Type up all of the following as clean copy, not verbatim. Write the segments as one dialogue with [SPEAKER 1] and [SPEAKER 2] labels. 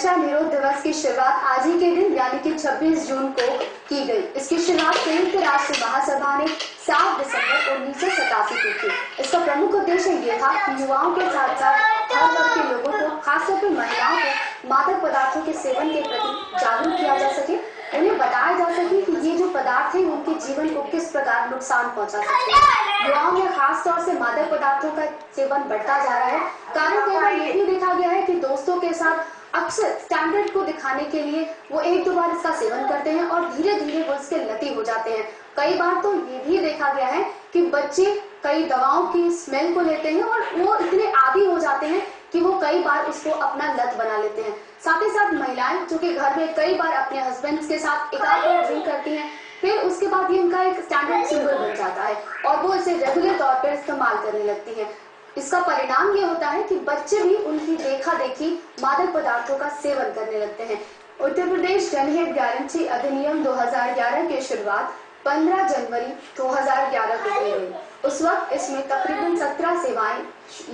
[SPEAKER 1] नशा निरोध दिवस की शुरुआत आज ही के दिन यानी कि 26 जून को की गई। इसकी शुरुआत संयुक्त राष्ट्र महासभा ने 7 दिसंबर 1987 को की। इसका प्रमुख उद्देश्य ये था कि युवाओं के साथ साथ हर वर्ग के लोगों को, खासतौर पर महिलाओं को मादक पदार्थों के सेवन के प्रति जागरूक किया जा सके। उन्हें बताया जा सके कि ये जो पदार्थ है उनके जीवन को किस प्रकार नुकसान पहुंचा सकते हैं। युवाओं में खास तौर से मादक पदार्थों का सेवन बढ़ता जा रहा है। कारण कई बार ये भी देखा गया है कि दोस्तों के साथ अक्सर स्टैंडर्ड को दिखाने के लिए वो एक दो बार इसका सेवन करते हैं और धीरे धीरे वो इसके लती हो जाते हैं। कई बार तो ये भी देखा गया है कि बच्चे कई दवाओं की स्मेल को लेते हैं और वो इतने आदी हो जाते हैं कि वो कई बार उसको अपना लत बना लेते हैं। साथ ही साथ महिलाएं जो कि घर में कई बार अपने हस्बैंड्स के साथ एक आध बार ड्रिंक करती हैं, फिर उसके बाद ये उनका एक स्टैंडर्ड सिंबल बन जाता है और वो इसे रेगुलर तौर पर इस्तेमाल करने लगती हैं। इसका परिणाम ये होता है कि बच्चे भी उनकी देखा देखी मादक पदार्थों का सेवन करने लगते हैं। उत्तर प्रदेश जनहित गारंटी अधिनियम 2011 की शुरुआत 15 जनवरी 2011 को की गई। उस वक्त इसमें तकरीबन 17 सेवाएं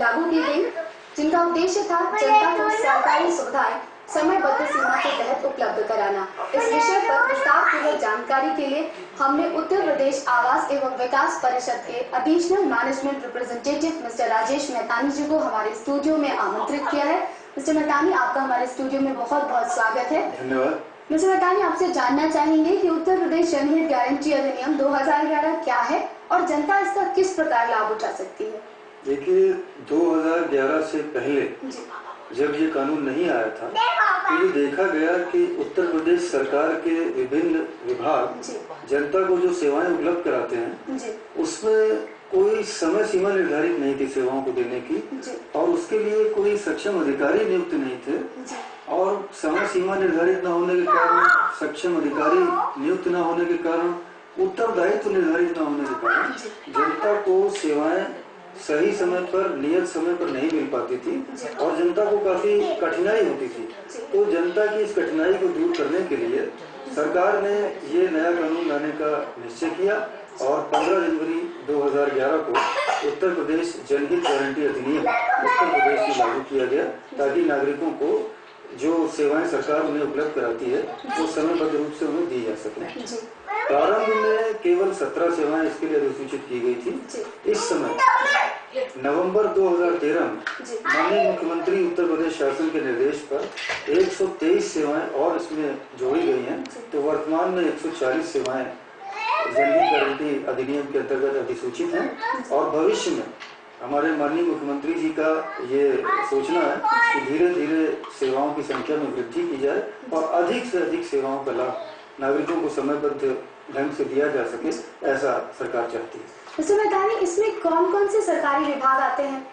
[SPEAKER 1] लागू की गई, जिनका उद्देश्य था जनता को सरकारी सुविधाएं समयबद्ध सीमा के तहत उपलब्ध कराना। इस विषय पर विस्तारपूर्वक जानकारी के लिए हमने उत्तर प्रदेश आवास एवं विकास परिषद के additional management representative mister Rajesh Mehtani ji को हमारे स्टूडियो में आमंत्रित किया है। मिस्टर मेहतानी, आपका हमारे स्टूडियो में बहुत बहुत स्वागत है।
[SPEAKER 2] धन्यवाद।
[SPEAKER 1] मिस्टर मेहतानी, आपसे जानना चाहेंगे कि उत्तर प्रदेश जनहित गारंटी अधिनियम 2011 क्या है और जनता इसका किस प्रकार लाभ उठा सकती है?
[SPEAKER 2] देखिए, 2011 से पहले जब ये कानून नहीं आया था तो ये देखा गया कि उत्तर प्रदेश सरकार के विभिन्न विभाग जनता को जो सेवाएं उपलब्ध कराते हैं उसमें कोई समय सीमा निर्धारित नहीं थी सेवाओं को देने की, और उसके लिए कोई सक्षम अधिकारी नियुक्त नहीं थे। और समय सीमा निर्धारित न होने के कारण, सक्षम अधिकारी नियुक्त न होने के कारण, उत्तरदायित्व निर्धारित न होने के कारण जनता को सेवाएं सही समय पर, नियत समय पर नहीं मिल पाती थी और जनता को काफी कठिनाई होती थी। तो जनता की इस कठिनाई को दूर करने के लिए सरकार ने ये नया कानून लाने का निश्चय किया और 15 जनवरी 2011 को उत्तर प्रदेश जनहित गारंटी अधिनियम उत्तर प्रदेश में लागू किया गया, ताकि नागरिकों को जो सेवाएं सरकार उन्हें उपलब्ध कराती है वो समयबद्ध रूप से उन्हें दी जा सके। प्रारंभ में केवल 17 सेवाएं इसके लिए अधिसूचित की गई थी। इस समय नवंबर 2013 में माननीय मुख्यमंत्री उत्तर प्रदेश शासन के निर्देश पर 123 सेवाएं और इसमें जोड़ी गई हैं। तो वर्तमान में 140 सेवाएं जनहित गारंटी अधिनियम के अंतर्गत अधिसूचित हैं और भविष्य में हमारे माननीय मुख्यमंत्री जी का ये सोचना है कि धीरे धीरे सेवाओं की संख्या में वृद्धि की जाए और अधिक से अधिक सेवाओं का लाभ नागरिकों को समयबद्ध ढंग से दिया जा सके, ऐसा सरकार चाहती है।
[SPEAKER 1] इसमें कौन कौन से सरकारी विभाग आते हैं?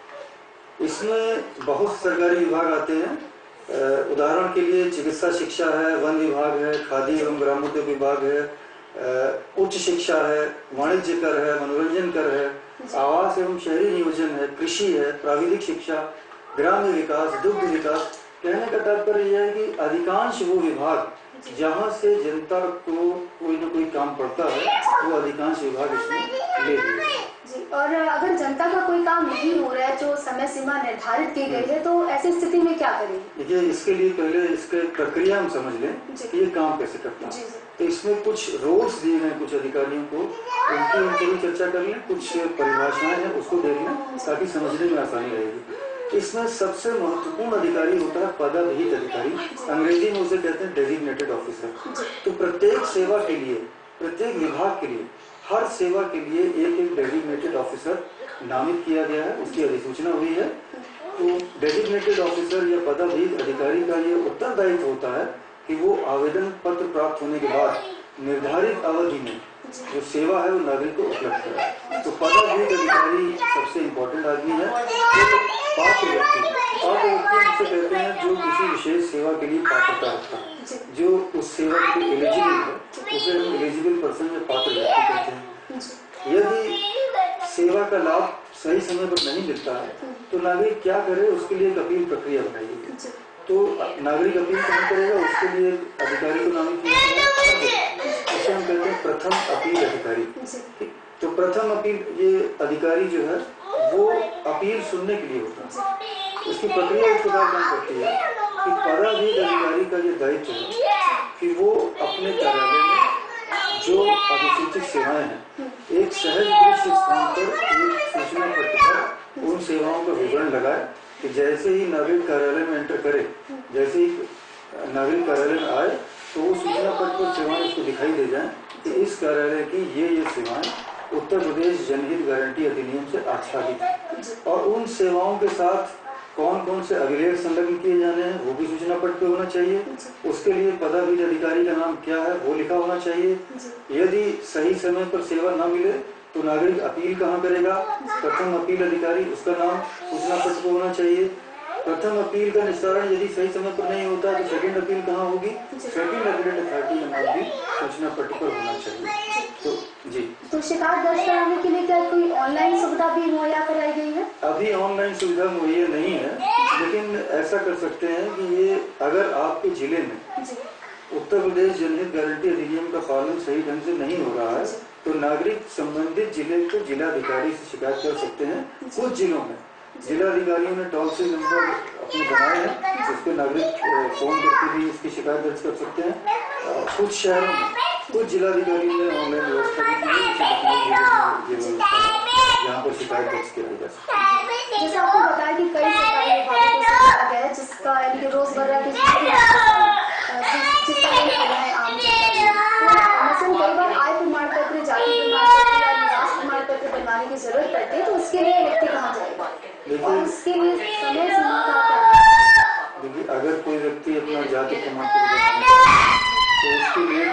[SPEAKER 2] इसमें बहुत सरकारी विभाग आते हैं। उदाहरण के लिए चिकित्सा शिक्षा है, वन विभाग है, खादी एवं ग्रामोद्योग विभाग है, उच्च शिक्षा है, वाणिज्य कर है, मनोरंजन कर है, आवास एवं शहरी नियोजन है, कृषि है, प्राविधिक शिक्षा, ग्राम्य विकास, दुग्ध विकास। कहने का तात्पर्य यह है कि अधिकांश वो विभाग जहाँ से जनता को कोई न कोई काम पड़ता है वो अधिकांश विभाग इसमें ले
[SPEAKER 1] जी। और अगर जनता का कोई काम नहीं हो रहा है जो समय सीमा निर्धारित की गई है, तो ऐसी स्थिति में क्या करें?
[SPEAKER 2] देखिए, इसके लिए पहले इसके प्रक्रिया हम समझ लें कि ये काम कैसे करता है। तो इसमें कुछ रोल्स दिए गए कुछ अधिकारियों को, उनकी भी चर्चा कर लें, कुछ परिभाषाएं हैं उसको देख लें ताकि समझने में आसानी रहेगी। इसमें सबसे महत्वपूर्ण अधिकारी होता है पदाधिकृत अधिकारी, अंग्रेजी में उसे कहते हैं डेजिग्नेटेड ऑफिसर। तो प्रत्येक सेवा के लिए, प्रत्येक विभाग के लिए, हर सेवा के लिए एक एक डेजिग्नेटेड ऑफिसर नामित किया गया है, उसकी अधिसूचना हुई है। तो डेजिग्नेटेड ऑफिसर या पदाधिकृत अधिकारी का ये उत्तरदायित्व होता है कि वो आवेदन पत्र प्राप्त होने के बाद निर्धारित अवधि में जो सेवा है वो नागरिक को उपलब्ध कराए। तो पदाधिकृत अधिकारी सबसे इम्पोर्टेंट आदमी है। पात्र व्यक्ति उसे कहते हैं जो किसी विशेष सेवा के लिए पात्रता रखता है, जो उस सेवा के लिए एलिजिबल है, उसे हम एलिजिबल पर्सन या पात्र व्यक्ति कहते हैं। यदि सेवा का लाभ सही समय पर नहीं मिलता है तो नागरिक क्या करे, उसके लिए एक अपील प्रक्रिया बनाई गई। तो नागरिक अपील कहाँ करेगा, उसके लिए अधिकारी को नामित किया गया, उसे हम कहते हैं प्रथम अपील अधिकारी। तो प्रथम अपील ये अधिकारी जो है वो अपील सुनने के लिए होता है। उसकी प्रक्रिया इस प्रकार काम करती है कि पदाधिक अधिकारी का ये दायित्व है कि वो अपने कार्यालय में जो अधिसूचित सेवाएं हैं एक सहज दृश्य स्थान पर एक सूचना पट्ट पर उन सेवाओं का विवरण लगाए कि जैसे ही नागरिक कार्यालय में एंटर करे, जैसे ही नागरिक कार्यालय में आए तो वो सूचना पट्ट पर सेवाएं उसको दिखाई दे जाएं कि इस कार्यालय की ये सेवाएं उत्तर प्रदेश जनहित गारंटी अधिनियम से आच्छादित है और उन सेवाओं के साथ कौन कौन से अभिलेख संलग्न किए जाने हैं वो भी सूचना पट्ट पे होना चाहिए। उसके लिए पदाधिक अधिकारी का नाम क्या है वो लिखा होना चाहिए। यदि सही समय पर सेवा न मिले तो नागरिक अपील कहाँ करेगा, प्रथम अपील अधिकारी उसका नाम सूचना पट्ट पे होना चाहिए। प्रथम अपील का निस्तारण यदि सही समय पर नहीं होता तो सेकंड अपील कहाँ होगी, सेकंड अपील अथॉरिटी का नाम भी सूचना पट्ट पर होना चाहिए। तो जी,
[SPEAKER 1] तो शिकायत दर्ज कराने के लिए क्या कोई ऑनलाइन सुविधा भी मुहैया कराई गई है?
[SPEAKER 2] अभी ऑनलाइन सुविधा मुहैया नहीं है, लेकिन ऐसा कर सकते हैं कि ये अगर आपके जिले में उत्तर प्रदेश जनहित गारंटी अधिनियम का पालन सही ढंग से नहीं हो रहा है तो नागरिक संबंधित जिले को जिलाधिकारी से शिकायत कर सकते हैं। कुछ जिलों में जिलाधिकारियों ने टोल फ्री नंबर अपने बनाए हैं जिस पे नागरिक फोन करके भी इसकी शिकायत दर्ज कर सकते हैं। कुछ शहरों में कुछ जिलाधिकारियों ने ऑनलाइन व्यवस्था भी की है यहाँ पर शिकायत दर्ज किया जा सकता है।
[SPEAKER 1] जैसे आपको बताया कि कई सरकारी विभागों को सौंपा गया है जिसका यानी कि रोजमर्रा की जिसका है आम मसलन कई बार आय प्रमाण पत्र, जाति प्रमाण पत्र या निवास प्रमाण पत्र बनवाने की जरूरत पड़ती है तो उसके लिए व्यक्ति कहाँ जाएगा और उसके लिए समय सीमा क्या है?
[SPEAKER 2] देखिए, अगर कोई व्यक्ति अपना जाति प्रमाण पत्र तो उसके लिए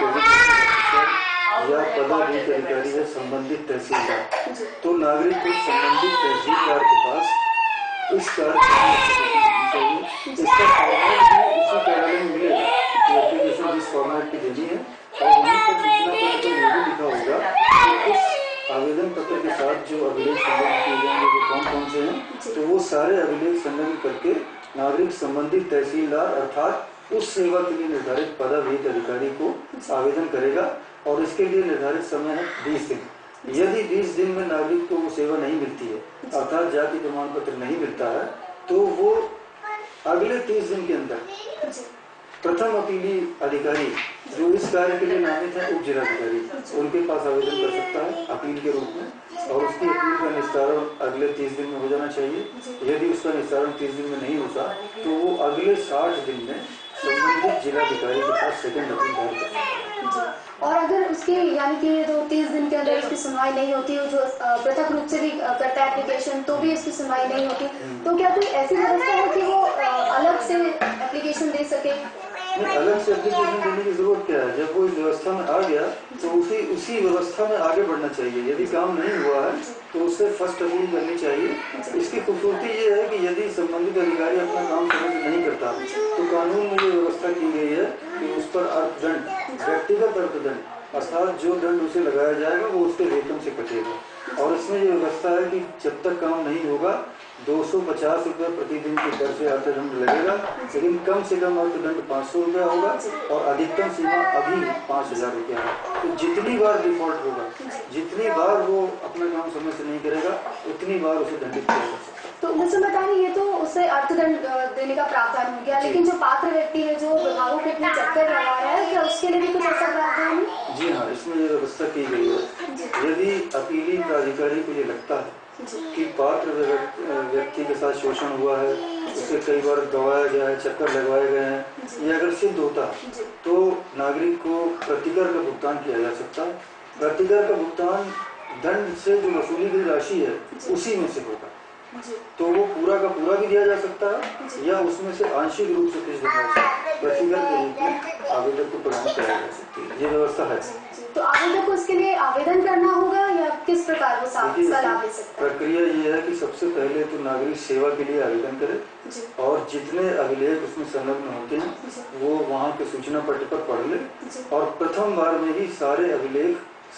[SPEAKER 2] या पदाधिक अधिकारी है संबंधित तहसीलदार, तो नागरिक को संबंधित तहसीलदार के पास इस कार्य चाहिए। इसका फॉर्मेट भी उसी कार्यालय में मिलेगा कि एप्लीकेशन जिस फॉर्मेट की देनी है और वहीं पर सूचना पत्र पर ये भी लिखा होगा कि उस आवेदन पत्र के साथ जो अभिलेख संलग्न किए जाएंगे वो कौन कौन से हैं, तो वो सारे अभिलेख संलग्न करके नागरिक संबंधित तहसीलदार अर्थात उस सेवा के लिए निर्धारित पदाधिक अधिकारी को आवेदन करेगा और इसके लिए निर्धारित समय है 20 दिन। यदि 20 दिन में नागरिक को वो सेवा नहीं मिलती है अर्थात जाति प्रमाण पत्र नहीं मिलता है तो वो अगले 30 दिन के अंदर प्रथम अपीली अधिकारी जो इस कार्य के लिए नामित है उप जिलाधिकारी उनके पास आवेदन कर सकता है अपील के रूप में और उसकी अपील का निस्तारण अगले 30 दिन में हो जाना चाहिए। यदि उसका निस्तारण 30 दिन में नहीं होता तो वो अगले 60 दिन में संबंधित जिलाधिकारी के पास सेकंड अपील दायर कर सकता है।
[SPEAKER 1] और अगर उसकी यानी कि जो 30 दिन के अंदर उसकी सुनवाई नहीं होती है, जो पृथक रूप से भी करता है एप्लीकेशन तो भी उसकी सुनवाई नहीं होती, तो क्या कोई ऐसी व्यवस्था है कि वो अलग से एप्लीकेशन दे सके?
[SPEAKER 2] अलग से एप्लीकेशन देने की जरूरत क्या है, जब वो इस व्यवस्था में आ गया तो उसी व्यवस्था में आगे बढ़ना चाहिए। यदि काम नहीं हुआ है तो उससे फर्स्ट अपील करनी चाहिए। इसकी खूबसूरती ये है कि यदि संबंधित अधिकारी अपना काम समय से नहीं करता तो कानून में ये व्यवस्था की गई है कि उस पर अर्थदंड, व्यक्तिगत अर्थदंड अर्थात जो दंड उसे लगाया जाएगा वो उसके वेतन से कटेगा। और इसमें ये व्यवस्था है कि जब तक काम नहीं होगा 250 रुपये प्रतिदिन की दर से अर्थदंड लगेगा, लेकिन कम से कम अर्थदंड 500 रुपया होगा और अधिकतम सीमा अभी 5000 रुपया है। तो जितनी बार डिफॉल्ट होगा, जितनी बार वो अपना काम समय से नहीं करेगा उतनी बार उसे दंडित किया जा सकता है।
[SPEAKER 1] तो मुझे बताइए, ये तो उससे अर्थदंड देने का प्रावधान हो गया, लेकिन जो पात्र व्यक्ति है जो विभागों के अपने चक्कर लगा रहा है, क्या उसके लिए भी कुछ ऐसा प्रावधान है?
[SPEAKER 2] जी हाँ, इसमें ये व्यवस्था की गई है। यदि अपीली प्राधिकारी को ये लगता है कि पात्र व्यक्ति के साथ शोषण हुआ है, उसे कई बार दबाया गया है, चक्कर लगवाए गए हैं, ये अगर सिद्ध होता है तो नागरिक को प्रतिकर का भुगतान किया जा सकता है। प्रतिकर का भुगतान दंड से जो वसूली गई राशि है उसी में से होगा, तो वो पूरा का पूरा भी दिया जा सकता है या उसमें से आंशिक रूप से कुछ प्रतिकर के रूप में आवेदक को प्रदान कराया जा सकती है। ये व्यवस्था है।
[SPEAKER 1] तो आवेदक को इसके लिए आवेदन करना होगा या किस प्रकार वो लाभ ले सकता है?
[SPEAKER 2] प्रक्रिया ये है कि सबसे पहले तो नागरिक सेवा के लिए आवेदन करे और जितने अभिलेख उसमें संलग्न होते हैं वो वहाँ के सूचना पट्ट पर पढ़ ले और प्रथम बार में ही सारे अभिलेख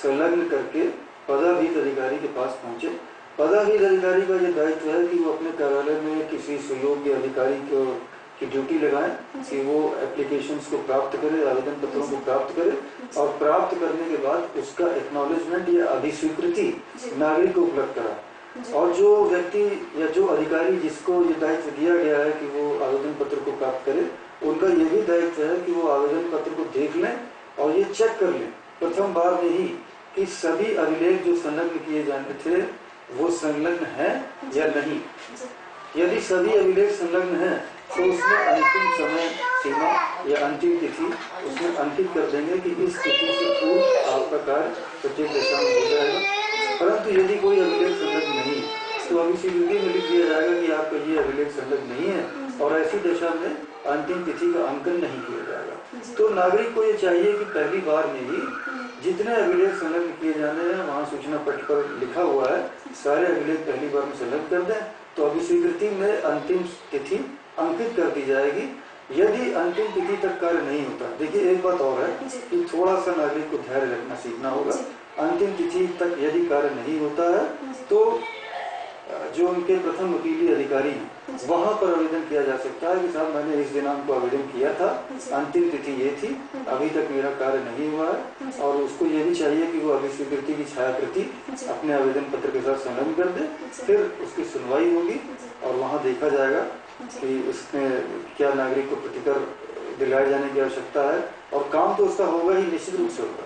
[SPEAKER 2] संलग्न करके पदाधिक अधिकारी के पास पहुँचे। पदाधिक अधिकारी का ये दायित्व है कि वो अपने कार्यालय में किसी सुयोग्य अधिकारी की ड्यूटी लगाएं कि वो एप्लीकेशंस को प्राप्त करे, आवेदन पत्रों को प्राप्त करे और प्राप्त करने के बाद उसका एक्नॉलेजमेंट या अभिस्वीकृति नागरिक को उपलब्ध कराए। और जो व्यक्ति या जो अधिकारी जिसको ये दायित्व दिया गया है कि वो आवेदन पत्र को प्राप्त करे उनका ये भी दायित्व है कि वो आवेदन पत्र को देख लें और ये चेक कर लें प्रथम बार में ही कि सभी अभिलेख जो संलग्न किए जाने थे वो संलग्न है या नहीं। यदि सभी अभिलेख संलग्न हैं तो उसमें अंतिम समय सीमा या अंतिम तिथि उसमें अंकित कर देंगे कि इस तिथि से पूर्व आपका कार्य प्रत्येक दशा में हो जाएगा। परंतु यदि कोई अभिलेख संलग्न नहीं तो अभी स्वीकृति में लिख दिया जाएगा कि आपका ये अभिलेख संलग्न नहीं है और ऐसी दशा में अंतिम तिथि का अंकन नहीं किया जाएगा। तो नागरिक को ये चाहिए कि पहली बार में ही जितने अभिलेख संलग्न किए जाने हैं वहाँ सूचना पट पर लिखा हुआ है, सारे अभिलेख पहली बार में संलग्न कर दें तो अभी स्वीकृति में अंतिम तिथि अंकित कर दी जाएगी। यदि अंतिम तिथि तक कार्य नहीं होता, देखिए एक बात और है कि थोड़ा सा नागरिक को धैर्य रखना सीखना होगा। अंतिम तिथि तक यदि कार्य नहीं होता है तो जो उनके प्रथम वकीली अधिकारी हैं वहां पर आवेदन किया जा सकता है कि साहब मैंने इस दिनांक को आवेदन किया था, अंतिम तिथि ये थी, अभी तक मेरा कार्य नहीं हुआ है। और उसको ये भी चाहिए कि वो अभी स्वीकृति की छायाप्रति अपने आवेदन पत्र के साथ संलग्न कर दे, फिर उसकी सुनवाई होगी और वहाँ देखा जाएगा कि उसमें क्या नागरिक को प्रतिकर दिलाए जाने की आवश्यकता है और काम तो उसका होगा ही, निश्चित रूप से होगा।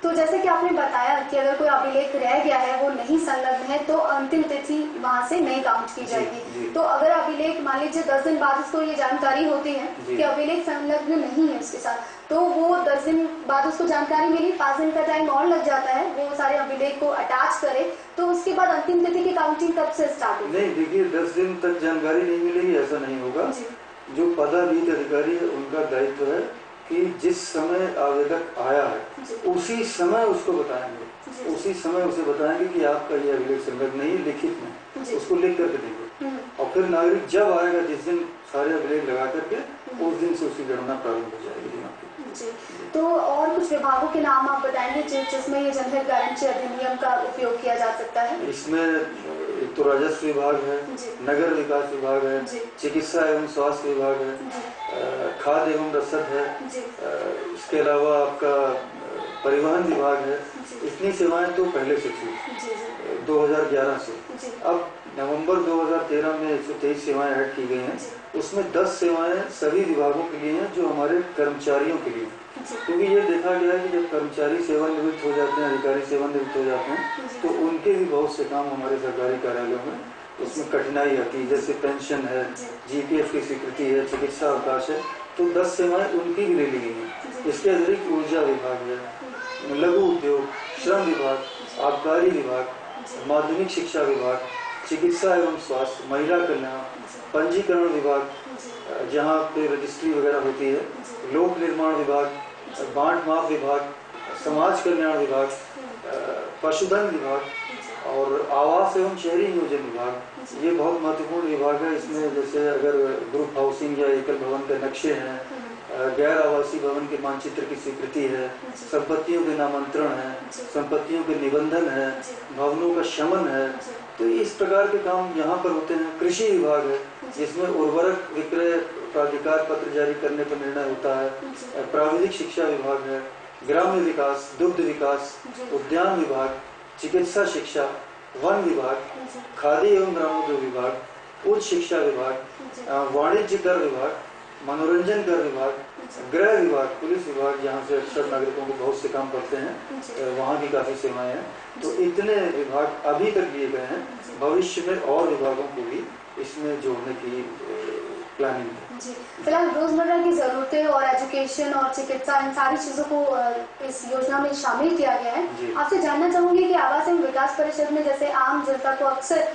[SPEAKER 1] तो जैसे कि आपने बताया कि अगर कोई अभिलेख रह गया है वो नहीं संलग्न है तो अंतिम तिथि वहां से नहीं काउंट की जाएगी। तो अगर अभिलेख मान लीजिए 10 दिन बाद उसको ये जानकारी होती है कि अभिलेख संलग्न नहीं है उसके साथ, तो वो 10 दिन बाद उसको जानकारी मिली, 5 दिन का टाइम और लग जाता है वो सारे अभिलेख को अटैच करे, तो उसके बाद अंतिम तिथि की काउंटिंग कब से स्टार्ट होगी?
[SPEAKER 2] नहीं, देखिए 10 दिन तक जानकारी नहीं मिलेगी ऐसा नहीं होगा। जो पदाधिकारी अधिकारी है उनका दायित्व है कि जिस समय आवेदक आया है उसी समय उसको बताएंगे, उसी समय उसे बताएंगे कि आपका ये अभिलेख संलग्न नहीं, लिखित में उसको लिख करके देंगे और फिर नागरिक जब आएगा जिस दिन सारे अभिलेख लगा करके उस दिन से उसकी गणना प्रारंभ हो जाएगी।
[SPEAKER 1] जी, तो और कुछ विभागों के नाम आप बताएंगे जिसमें ये जनहित गारंटी अधिनियम का उपयोग किया जा सकता है?
[SPEAKER 2] इसमें एक तो राजस्व विभाग है, नगर विकास विभाग है, चिकित्सा एवं स्वास्थ्य विभाग है, खाद्य एवं रसद है, इसके अलावा आपका परिवहन विभाग है। इतनी सेवाएं तो पहले से थी 2011 से। अब नवंबर 2013 में 123 सेवाएं ऐड की गई हैं, उसमें 10 सेवाएं सभी विभागों के लिए हैं जो हमारे कर्मचारियों के लिए, क्योंकि ये देखा गया है कि जब कर्मचारी सेवानिवृत्त हो जाते हैं, अधिकारी सेवानिवृत्त हो जाते हैं तो उनके भी बहुत से काम हमारे सरकारी कार्यालयों में उसमें कठिनाई आती है, जैसे पेंशन है, जीपीएफ की स्वीकृति है, चिकित्सा अवकाश है, तो 10 सेवाएं उनकी भी ले ली गई हैं। इसके अतिरिक्त ऊर्जा विभाग है, लघु उद्योग, श्रम विभाग, आबकारी विभाग, माध्यमिक शिक्षा विभाग, चिकित्सा एवं स्वास्थ्य, महिला कल्याण, पंजीकरण विभाग जहाँ पे रजिस्ट्री वगैरह होती है, लोक निर्माण विभाग, बांट माप विभाग, समाज कल्याण विभाग, पशुधन विभाग और आवास एवं शहरी नियोजन विभाग। ये बहुत महत्वपूर्ण विभाग है। इसमें जैसे अगर ग्रुप हाउसिंग या एकल भवन के नक्शे हैं, गैर आवासीय भवन के मानचित्र की स्वीकृति है, संपत्तियों के नामांतरण है, संपत्तियों के निबंधन है, भवनों का शमन है, तो इस प्रकार के काम यहाँ पर होते हैं। कृषि विभाग है जिसमें उर्वरक विक्रय प्राधिकार पत्र जारी करने पर निर्णय होता है। प्राविधिक शिक्षा विभाग है, ग्राम्य विकास, दुग्ध विकास, उद्यान विभाग, चिकित्सा शिक्षा, वन विभाग, खाद्य एवं ग्रामोद्योग विभाग, उच्च शिक्षा विभाग, वाणिज्य कर विभाग, मनोरंजन कर विभाग, गृह विभाग, पुलिस विभाग जहाँ से अक्सर नागरिकों को बहुत से काम करते हैं, वहाँ की काफी सेवाएं हैं। तो इतने विभाग अभी तक लिए गए हैं, भविष्य में और विभागों को भी इसमें जोड़ने की प्लानिंग है।
[SPEAKER 1] जी, फिलहाल रोजमर्रा की जरूरतें और एजुकेशन और चिकित्सा इन सारी चीजों को इस योजना में शामिल किया गया है। आपसे जानना चाहूंगी कि आवास एवं विकास परिषद में जैसे आम जनता को अक्सर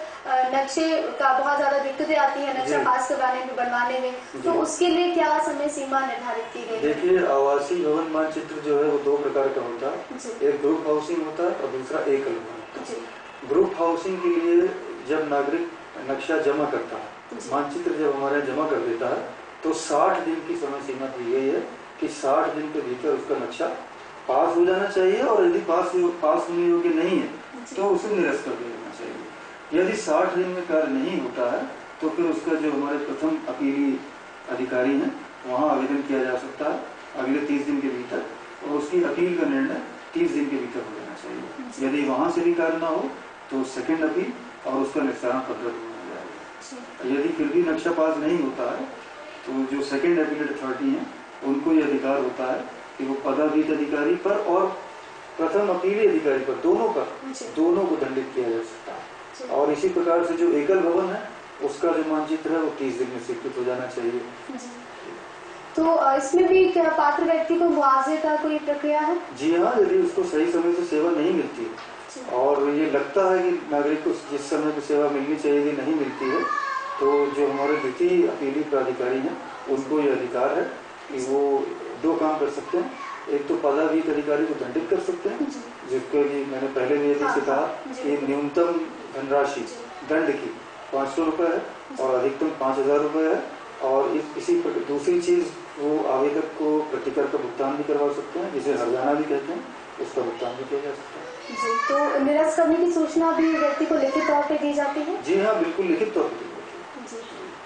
[SPEAKER 1] नक्शे का बहुत ज्यादा दिक्कतें आती है नक्शा पास करवाने में, बनवाने में, तो उसके लिए क्या समय सीमा निर्धारित की गई है?
[SPEAKER 2] देखिए, आवासीय भवन मानचित्र जो है वो 2 प्रकार का होता है, एक ग्रुप हाउसिंग होता है और दूसरा एकल भवन। ग्रुप हाउसिंग के लिए जब नागरिक नक्शा जमा करता है, मानचित्र जब हमारे जमा कर देता है तो 60 दिन की समय सीमा दी गई है कि 60 दिन के भीतर उसका नक्शा पास हो जाना चाहिए और यदि पास होने योग्य नहीं है तो उसे निरस्त कर देना चाहिए। यदि 60 दिन में कार्य नहीं होता है तो फिर उसका जो हमारे प्रथम अपीली अधिकारी हैं वहाँ आवेदन किया जा सकता है अगले 30 दिन के भीतर, और उसकी अपील का निर्णय 30 दिन के भीतर हो जाना चाहिए। यदि वहाँ से भी कार्य ना हो तो सेकेंड अपील और उसका निस्तारण पत्र। यदि फिर भी नक्शा पास नहीं होता है तो जो सेकंड एपीलेट अथॉरिटी है उनको ये अधिकार होता है कि वो पदाधिक अधिकारी पर और प्रथम अपीली अधिकारी पर दोनों को दंडित किया जा सकता है। और इसी प्रकार से जो एकल भवन है उसका जो मानचित्र है वो 30 दिन में स्वीकृत हो जाना चाहिए।
[SPEAKER 1] तो इसमें भी क्या पात्र व्यक्ति को मुआवजे का कोई प्रक्रिया है?
[SPEAKER 2] जी हाँ, यदि उसको सही समय से सेवा नहीं मिलती है और ये लगता है कि नागरिक को जिस समय की सेवा मिलनी चाहिए नहीं मिलती है, तो जो हमारे द्वितीय अपीली प्राधिकारी हैं उनको ये अधिकार है कि वो 2 काम कर सकते हैं। एक तो पदाधिक अधिकारी को दंडित कर सकते हैं, जिसके लिए मैंने पहले भी से कहा कि न्यूनतम धनराशि दंड की 500 रुपये है और अधिकतम 5000 रुपये है। और इसी दूसरी चीज वो आवेदक को प्रतिकर का भुगतान भी करवा सकते हैं, जिसे हर्जाना भी कहते हैं, उसका भुगतान भी किया जा सकता है।
[SPEAKER 1] जी, तो निरस्त करने की सूचना भी व्यक्ति को लिखित तौर पे दी जाती है?
[SPEAKER 2] जी हाँ, बिल्कुल लिखित तौर पे।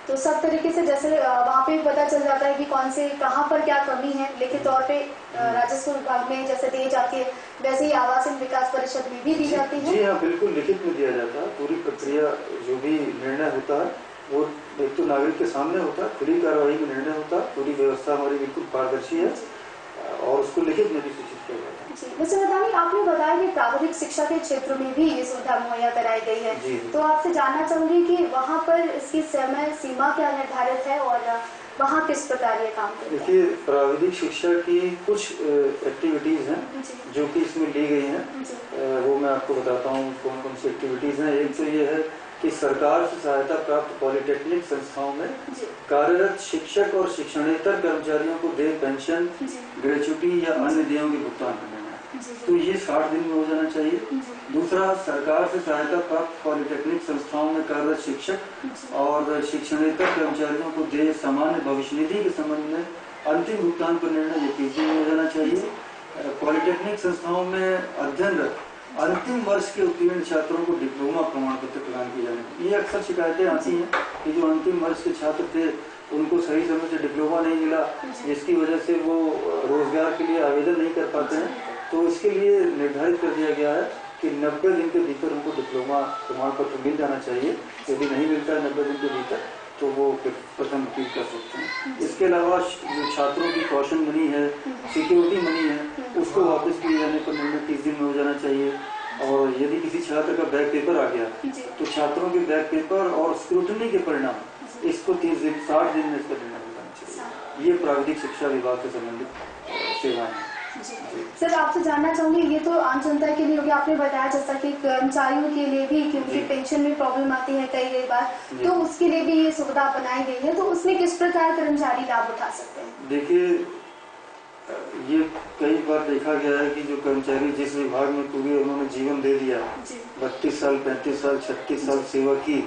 [SPEAKER 1] तो सब तरीके से जैसे वहाँ पे पता चल जाता है कि कौन से कहाँ पर क्या कमी है, लिखित तौर पे राजस्व विभाग में जैसे दी जाती है वैसे ही आवासन विकास परिषद में भी दी जाती है?
[SPEAKER 2] जी हाँ, बिल्कुल लिखित में दिया जाता है। पूरी प्रक्रिया जो भी निर्णय होता है वो एक तो नागरिक के सामने होता है, खुली कार्रवाई में निर्णय होता है, पूरी व्यवस्था हमारी बिल्कुल पारदर्शी है और उसको लिखित में भी सूचित किया जाता है।
[SPEAKER 1] जी, वैसे बताइए, आपने बताया कि प्राविधिक शिक्षा के क्षेत्र में भी ये सुविधा मुहैया कराई गई है, तो आपसे जानना चाहूंगी कि वहाँ पर इसकी समय सीमा क्या निर्धारित है और वहाँ किस प्रकार ये काम करते हैं?
[SPEAKER 2] देखिए, प्राविधिक शिक्षा की कुछ एक्टिविटीज हैं जो कि इसमें ली गई हैं, वो मैं आपको बताता हूँ कौन कौन सी एक्टिविटीज हैं। एक तो ये है कि सरकार से सहायता प्राप्त पॉलिटेक्निक संस्थाओं में कार्यरत शिक्षक और शिक्षणेतर कर्मचारियों को देय पेंशन, ग्रेच्युटी या अन्य देयों के भुगतान करना है, तो ये 60 दिन में हो जाना चाहिए। दूसरा, सरकार से सहायता प्राप्त पॉलिटेक्निक संस्थाओं में कार्यरत शिक्षक और शिक्षणेतर कर्मचारियों को देय सामान्य भविष्य निधि के संबंध में अंतिम भुगतान पर निर्णय 30 दिन में हो जाना चाहिए। पॉलिटेक्निक संस्थाओं में अध्ययनरत अंतिम वर्ष के उत्तीर्ण छात्रों को डिप्लोमा प्रमाण पत्र प्रदान किए जाने। ये अक्सर शिकायतें आती हैं कि जो अंतिम वर्ष के छात्र थे उनको सही समय से डिप्लोमा नहीं मिला, जिसकी वजह से वो रोजगार के लिए आवेदन नहीं कर पाते हैं। तो इसके लिए निर्धारित कर दिया गया है कि 90 दिन के भीतर उनको डिप्लोमा प्रमाण पत्र मिल जाना चाहिए। यदि नहीं मिलता है 90 दिन के भीतर तो वो प्रथम अपील कर सकते हैं। इसके अलावा जो छात्रों की कौशन मनी है, सिक्योरिटी मनी है, उसको वापस किए जाने पर निर्णय 30 दिन में हो जाना चाहिए। और यदि किसी छात्र का बैक पेपर आ गया तो छात्रों के बैक पेपर और स्क्रूटनी के परिणाम इसको 60 दिन में इसका निर्णय हो जाना चाहिए। ये प्राविधिक शिक्षा विभाग से संबंधित सेवाएं हैं।
[SPEAKER 1] सर, आपसे जानना चाहूंगी, ये तो आम जनता के लिए हो गया, आपने बताया जैसा कि कर्मचारियों के लिए भी, क्योंकि पेंशन में प्रॉब्लम आती है कई बार, तो उसके लिए भी ये सुविधा बनाई गई है, तो उसमें किस प्रकार कर्मचारी लाभ उठा सकते हैं?
[SPEAKER 2] देखिए, ये कई बार देखा गया है कि जो कर्मचारी जिस विभाग में पूरे उन्होंने जीवन दे दिया, 32 साल 35 साल 36 साल सेवा की,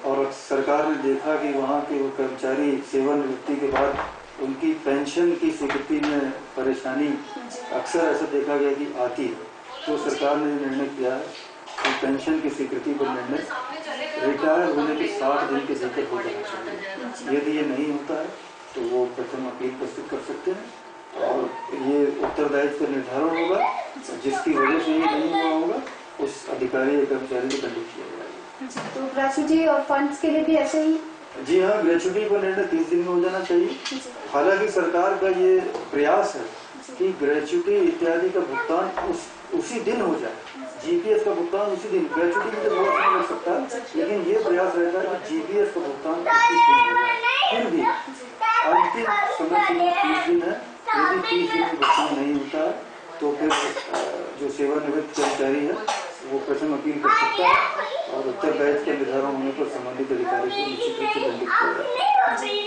[SPEAKER 2] और सरकार ने देखा कि वहाँ के वो कर्मचारी सेवानिवृत्ति के बाद उनकी पेंशन की स्वीकृति में परेशानी अक्सर ऐसा देखा गया कि आती है, तो सरकार ने निर्णय किया है कि पेंशन की स्वीकृति पर निर्णय रिटायर होने के 60 दिन के भीतर हो जाना चाहिए। यदि ये नहीं होता है तो वो प्रथम अपील प्रस्तुत कर सकते हैं और ये उत्तरदायित्व का निर्धारण होगा। जिसकी वजह से ये नहीं हुआ होगा उस अधिकारी या कर्मचारी को दंडित किया जाएगा।
[SPEAKER 1] तो ग्रेच्युटी और फंड्स के लिए भी ऐसे ही?
[SPEAKER 2] जी हाँ, ग्रेच्युटी पर निर्णय 30 दिन में हो जाना चाहिए। हालांकि सरकार का ये प्रयास है कि ग्रेच्युटी इत्यादि का भुगतान उसी दिन हो जाए, जीपीएफ का भुगतान उसी दिन। ग्रेच्युटी में तो बहुत समय लग सकता है, लेकिन ये प्रयास रहता है कि जीपीएफ का भुगतान उसी दिन हो जाए। फिर भी अंतिम समय सीमा 30 दिन है। यदि 30 दिन में भुगतान नहीं होता है तो फिर जो सेवानिवृत्त कर्मचारी है वो प्रथम अपील कर सकता है और उत्तरदायित्व का निर्धारण होने पर संबंधित अधिकारी को निश्चित रूप से दंडित किया जाएगा।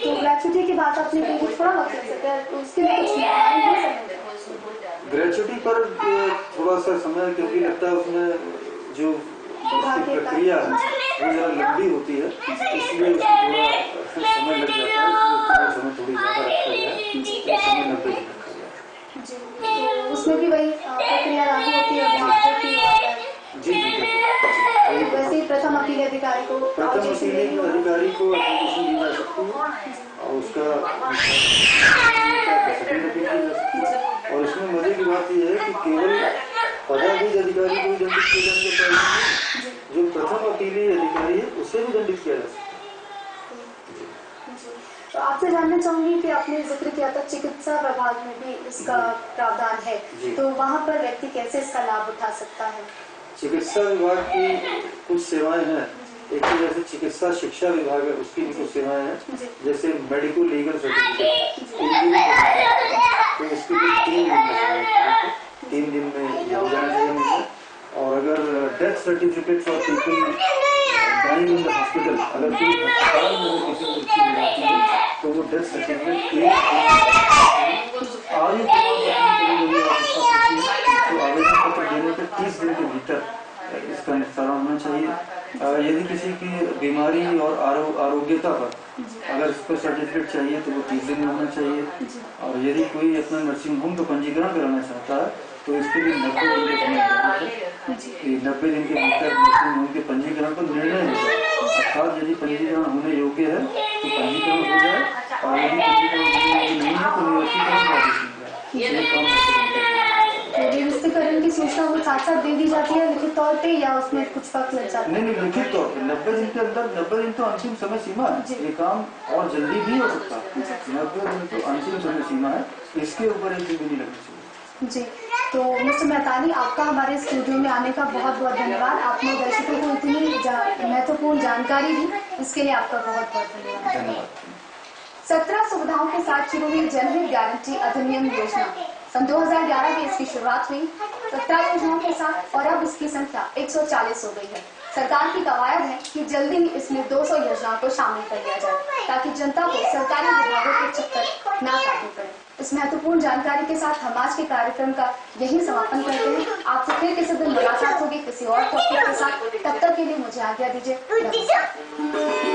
[SPEAKER 1] तो ग्रेच्युटी की बात आपने की, थोड़ा वक्त लग सकता है, तो उसके लिए कुछ निर्धारण हो सकते हैं?
[SPEAKER 2] ग्रेच्युटी पर थोड़ा सा समय क्योंकि लगता है उसमें जो प्रक्रिया है वो जरा लंबी होती है, इसलिए उसको थोड़ा समय लग जाता है। समय थोड़ी ज्यादा रखा गया है, तो समय 90 दिन रखा गया है।
[SPEAKER 1] जी, तो उसमें भी वही प्रक्रिया लागू होती है?
[SPEAKER 2] जी,
[SPEAKER 1] वैसे ही प्रथम अपील अधिकारी को
[SPEAKER 2] एप्लीकेशन दी जा सकती है और उसका और इसमें मजे की बात यह है कि केवल पदाधिक अधिकारी को भी दंडित किए जाने के बाद जो प्रथम अपीली अधिकारी है उसे भी दंडित किया जा सकता है।
[SPEAKER 1] तो आपसे जानना चाहूंगी कि आपने जिक्र किया था चिकित्सा विभाग में भी इसका प्रावधान है, तो वहाँ पर व्यक्ति कैसे इसका लाभ उठा सकता है?
[SPEAKER 2] चिकित्सा विभाग की कुछ सेवाएं हैं। एक तो जैसे चिकित्सा शिक्षा विभाग है, उसकी भी कुछ सेवाएं हैं, जैसे मेडिको लीगल सर्टिफिकेट, तो इसके लिए 3 दिन में ये हो जाना चाहिए मुझे। और अगर death certificate for people dying in the hospital, अगर कोई अस्पताल में किसी को मृत्यु हो जाती है तो वो डेथ सर्टिफिकेट आयु तो आवेदन पत्र देने के 30 दिन के भीतर इसका निस्तारण होना चाहिए। यदि किसी की बीमारी और आरोग्यता पर अगर इस पर सर्टिफिकेट चाहिए तो वो 30 दिन में होना चाहिए। और यदि कोई अपना नर्सिंग होम का पंजीकरण कराना चाहता है तो इसके लिए 90 दिन के समय है। 90 दिन के भीतर नर्सिंग होम के पंजीकरण पर निर्णय हो जाए, अर्थात यदि पंजीकरण होने योग्य है तो पंजीकरण हो जाए, और यदि पंजीकरण होने योग्य नहीं है तो निरस्तीकरण
[SPEAKER 1] निरस्तीकरण की सूचना वो साथ साथ दे दी जाती है लिखित तौर पे, या उसमें कुछ वक्त लग जाता है?
[SPEAKER 2] नहीं, लिखित तौर पे 90 दिन के अंदर, 90 दिन तो अंतिम समय सीमा है, ये काम और जल्दी भी हो सकता है। 90 दिन तो अंतिम समय सीमा है, इसके ऊपर 1 दिन भी नहीं लगना चाहिए।
[SPEAKER 1] जी, तो मिस्टर मेहतानी, आपका हमारे स्टूडियो में आने का बहुत बहुत धन्यवाद। आपने दर्शकों को इतनी महत्वपूर्ण जानकारी दी, इसके लिए आपका बहुत बहुत धन्यवाद। 17 सुविधाओं के साथ शुरू हुई जनहित गारंटी अधिनियम योजना। सन 2011 में इसकी शुरुआत हुई 17 योजनाओं के साथ, और अब इसकी संख्या 140 हो गई है। सरकार की कवायद है कि जल्दी ही इसमें 200 योजनाओं को शामिल कर लिया जाए, ताकि जनता को सरकारी विभागों के चक्कर ना काटने पड़े। इस महत्वपूर्ण जानकारी के साथ हम आज के कार्यक्रम का यही समापन करते हैं। आपसे फिर किसी दिन मुलाकात होगी किसी और टॉपिक के साथ। तब तक के लिए मुझे आज्ञा दीजिए। नमस्कार।